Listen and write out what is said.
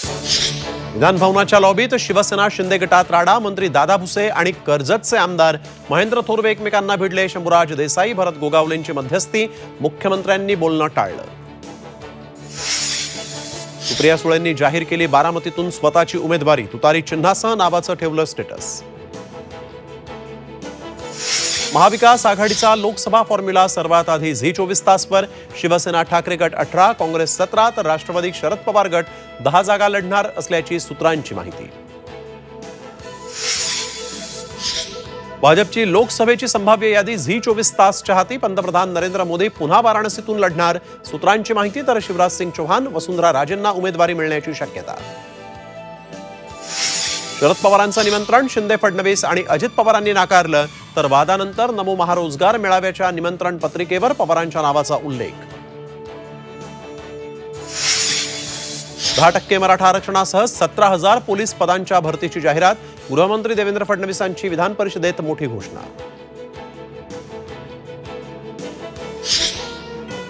विधान भवनाच्या लॉबीत शिवसेना शिंदे गटात राडा। मंत्री दादा भुसे आणि कर्जतचे आमदार महेंद्र थोरवे एकमेकांना भिडले। शंभूराज देसाई भरत गोगावलेंची मध्यस्थी। मुख्यमंत्र्यांनी बोलणं टाळलं। सुप्रिया सुळेंनी जाहीर केली बारामतीतून स्वतःची उमेदवारी। तुतारी चिन्हासह नावाचं ठेवलं स्टेटस। महाविकास आघाडीचा लोकसभा फॉर्म्युला सर्वात आधी झी 24 तासवर। शिवसेना ठाकरे गट 18, काँग्रेस 17 तर राष्ट्रवादी शरद पवार गट 10 जागा लढणार असल्याची सूत्रांची माहिती। भाजपची लोकसभेची संभाव्य यादी झी 24 तासच्या हाती। पंतप्रधान नरेंद्र मोदी पुन्हा वाराणसीतून लढणार, सूत्रांची माहिती। तर शिवराज सिंग चौहान, वसुंधरा राजेंना उमेदवारी मिळण्याची शक्यता। शरद पवारांचं निमंत्रण शिंदे, फडणवीस आणि अजित पवारांनी नाकारलं। तर वादानंतर नमो महारोजगार मेळाव्याच्या निमंत्रण पत्रिकेवर पवारांच्या नावाचा उल्लेख। 10% मराठा आरक्षणासह 17,000 पोलीस पदांच्या भरतीची जाहिरात। गृहमंत्री देवेंद्र फडणवीसांची विधान परिषदेत मोठी घोषणा।